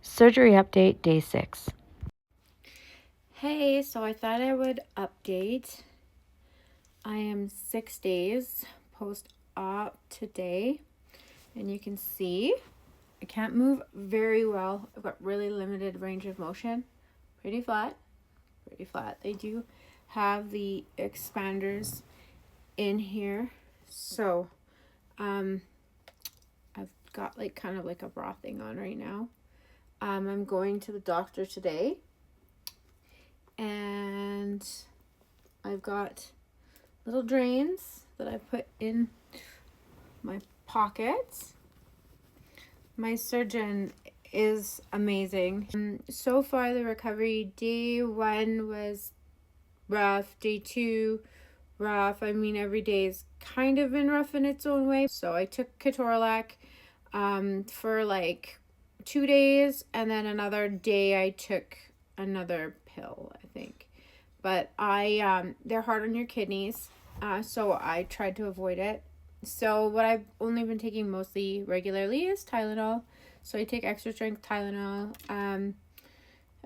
Surgery update, day 6. Hey, so I thought I would update. I am 6 days post-op today, and you can see I can't move very well. I've got really limited range of motion. Pretty flat. They do have the expanders in here, so I've got like kind of like a bra thing on right now. I'm going to the doctor today, and I've got little drains that I put in my pockets. My surgeon is amazing. So far, the recovery, day 1 was rough, day 2 rough. I mean, every day's kind of been rough in its own way. So I took ketorolac for like 2 days, and then another day I took another pill, I think. But they're hard on your kidneys, so I tried to avoid it. So what I've only been taking mostly regularly is Tylenol. So I take extra strength Tylenol, and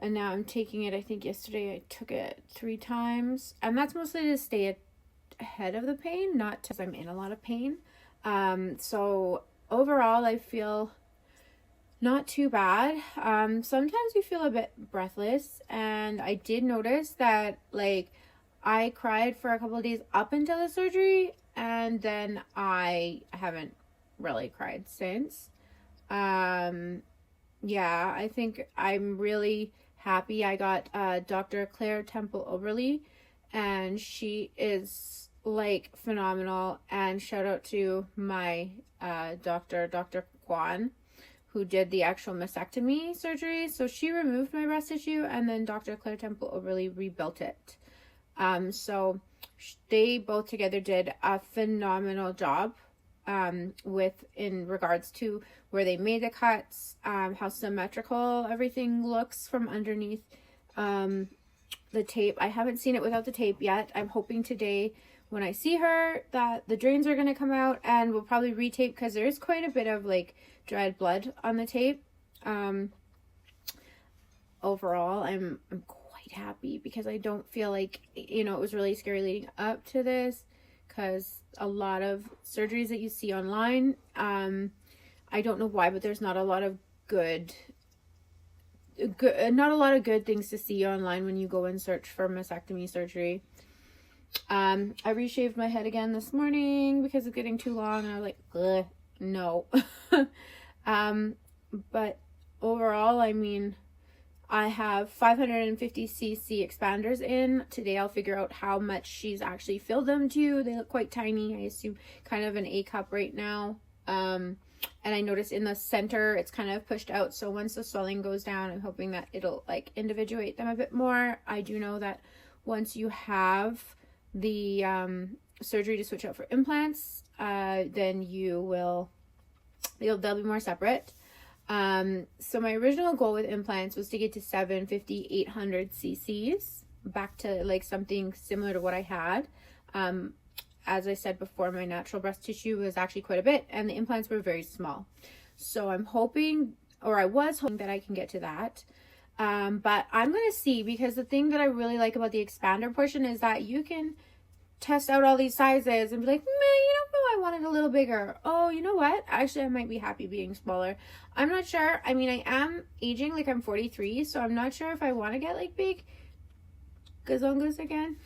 now I'm taking it. I think yesterday I took it 3 times, and that's mostly to stay ahead of the pain, not because I'm in a lot of pain. So overall, I feel not too bad. Sometimes you feel a bit breathless, and I did notice that like I cried for a couple of days up until the surgery, and then I haven't really cried since. Yeah, I think I'm really happy. I got Dr. Claire Temple Oberly, and she is like phenomenal. And shout out to my Dr. Kwan, who did the actual mastectomy surgery. So she removed my breast tissue, and then Dr. Claire Temple Oberly rebuilt it. So they both together did a phenomenal job in regards to where they made the cuts, how symmetrical everything looks from underneath the tape. I haven't seen it without the tape yet. I'm hoping today when I see her that the drains are going to come out, and we'll probably retape because there is quite a bit of like dried blood on the tape. Overall, I'm quite happy because I don't feel like, it was really scary leading up to this, because a lot of surgeries that you see online, I don't know why, but there's not a lot of good things to see online when you go and search for mastectomy surgery. I reshaved my head again this morning because it's getting too long, and I was like, ugh, no. But overall, I mean, I have 550cc expanders in. Today I'll figure out how much she's actually filled them to. They look quite tiny. I assume kind of an A cup right now. And I noticed in the center it's kind of pushed out. So once the swelling goes down, I'm hoping that it'll like individuate them a bit more. I do know that once you have the surgery to switch out for implants, then they'll be more separate. So my original goal with implants was to get to 750, 800 cc's, back to like something similar to what I had. As I said before, my natural breast tissue was actually quite a bit, and the implants were very small. So I was hoping that I can get to that. But I'm going to see, because the thing that I really like about the expander portion is that you can test out all these sizes and be like, I wanted a little bigger. Oh, you know what? Actually, I might be happy being smaller. I'm not sure. I mean, I am aging, like I'm 43, so I'm not sure if I want to get like big gazongas again.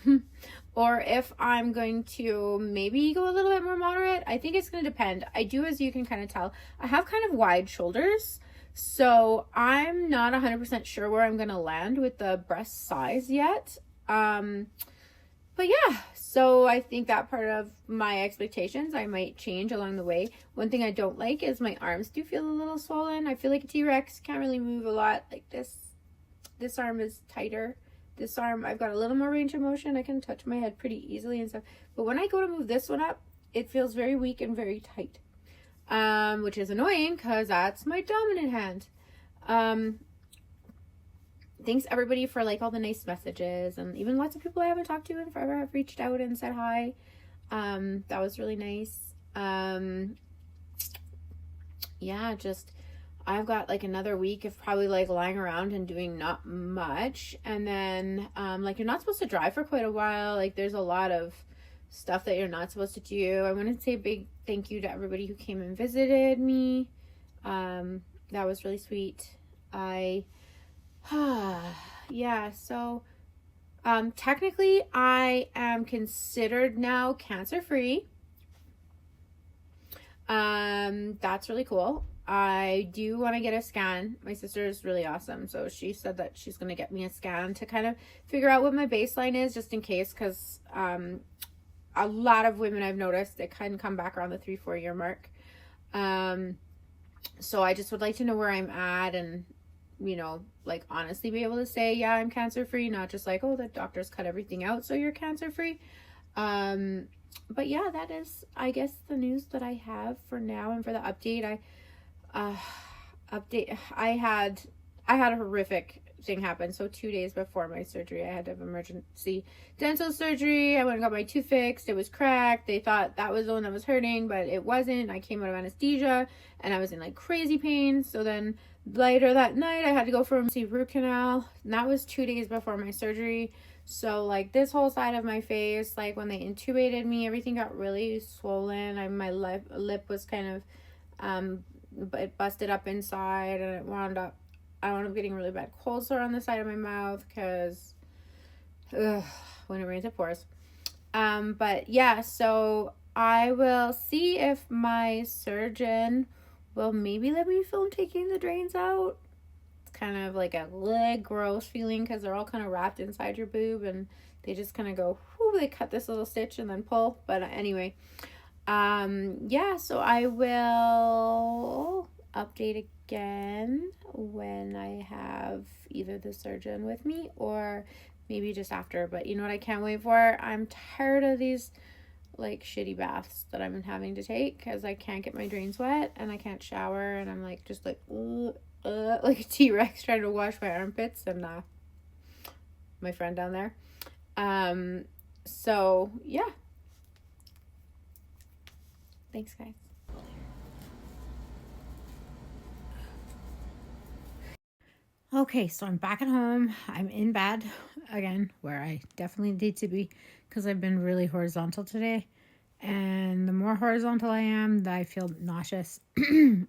Or if I'm going to maybe go a little bit more moderate. I think it's going to depend. I do, as you can kind of tell, I have kind of wide shoulders. So I'm not 100% sure where I'm going to land with the breast size yet. But yeah, so I think that part of my expectations, I might change along the way. One thing I don't like is my arms do feel a little swollen. I feel like a T-Rex, can't really move a lot like this. This arm is tighter. This arm, I've got a little more range of motion. I can touch my head pretty easily and stuff. But when I go to move this one up, it feels very weak and very tight. Which is annoying because that's my dominant hand. Thanks everybody for like all the nice messages, and even lots of people I haven't talked to in forever have reached out and said hi. That was really nice. Yeah, just I've got like another week of probably like lying around and doing not much. And then like you're not supposed to drive for quite a while. Like there's a lot of stuff that you're not supposed to do. I want to say a big thank you to everybody who came and visited me. That was really sweet. Yeah, so technically I am considered now cancer free. That's really cool. I do want to get a scan. My sister is really awesome, so she said that she's going to get me a scan to kind of figure out what my baseline is, just in case, because a lot of women I've noticed, they kind of come back around the 3-4 year mark. So I just would like to know where I'm at, and you know, like honestly be able to say, yeah, I'm cancer free, not just like, oh, the doctors cut everything out, so you're cancer free. But yeah, that is, I guess, the news that I have for now. And for the update, I had a horrific thing happen. So 2 days before my surgery, I had to have emergency dental surgery. I went and got my tooth fixed. It was cracked. They thought that was the one that was hurting, but it wasn't. I came out of anesthesia and I was in like crazy pain. So then later that night, I had to go for a root canal, and that was 2 days before my surgery. So like this whole side of my face, like when they intubated me, everything got really swollen. My lip was kind of it busted up inside, and I wound up getting really bad cold sore on the side of my mouth because when it rains it pours. But yeah, so I will see if my surgeon will maybe let me film taking the drains out. Kind of like a gross feeling because they're all kind of wrapped inside your boob, and they just kind of go whoo, they cut this little stitch and then pull. But anyway, yeah, so I will update again when I have either the surgeon with me or maybe just after. But you know what I can't wait for? I'm tired of these like shitty baths that I'm having to take because I can't get my drains wet and I can't shower, and I'm like just like like a T-Rex trying to wash my armpits, and my friend down there. So yeah, thanks guys. Okay, so I'm back at home. I'm in bed again, where I definitely need to be because I've been really horizontal today, and the more horizontal I am, I feel nauseous and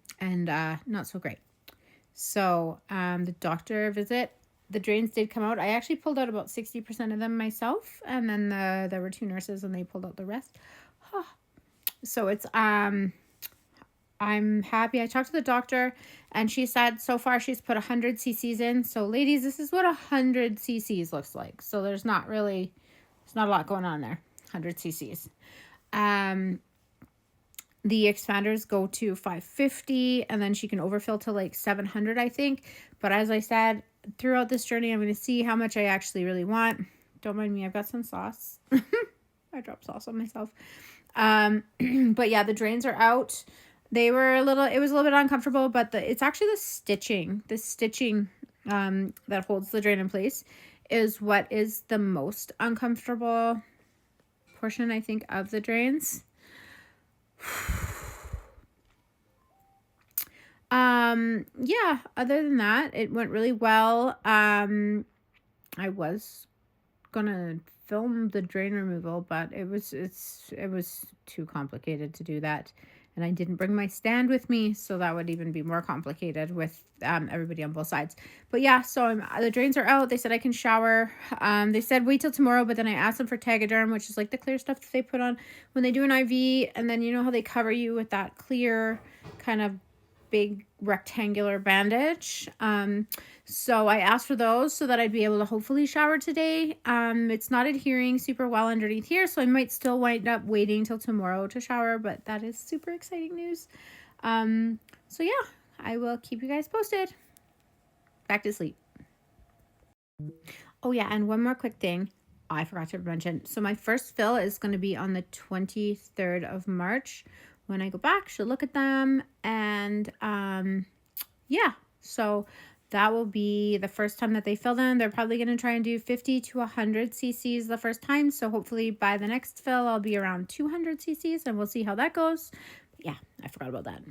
not so great. So the doctor visit, the drains did come out. I actually pulled out about 60% of them myself, and then there were 2 nurses and they pulled out the rest. So it's I'm happy. I talked to the doctor and she said so far she's put 100 cc's in. So ladies, this is what 100 cc's looks like. So there's not a lot going on there. 100 cc's. The expanders go to 550, and then she can overfill to like 700, I think. But as I said, throughout this journey, I'm going to see how much I actually really want. Don't mind me, I've got some sauce. I dropped sauce on myself. But yeah, the drains are out. It was a little bit uncomfortable, but it's actually the stitching that holds the drain in place is what is the most uncomfortable portion, I think, of the drains. Yeah, other than that, it went really well. I was gonna film the drain removal, but it was too complicated to do that, and I didn't bring my stand with me, so that would even be more complicated with everybody on both sides. But yeah, so the drains are out. They said I can shower. They said wait till tomorrow, but then I asked them for Tegaderm, which is like the clear stuff that they put on when they do an IV, and then you know how they cover you with that clear kind of big rectangular bandage. So I asked for those so that I'd be able to hopefully shower today. It's not adhering super well underneath here, so I might still wind up waiting till tomorrow to shower, but that is super exciting news. So yeah, I will keep you guys posted. Back to sleep. Oh yeah, and one more quick thing I forgot to mention. So my first fill is going to be on the 23rd of March. When I go back, she'll look at them, and yeah, so that will be the first time that they fill them. They're probably going to try and do 50 to 100 cc's the first time, so hopefully by the next fill I'll be around 200 cc's, and we'll see how that goes. But yeah, I forgot about that.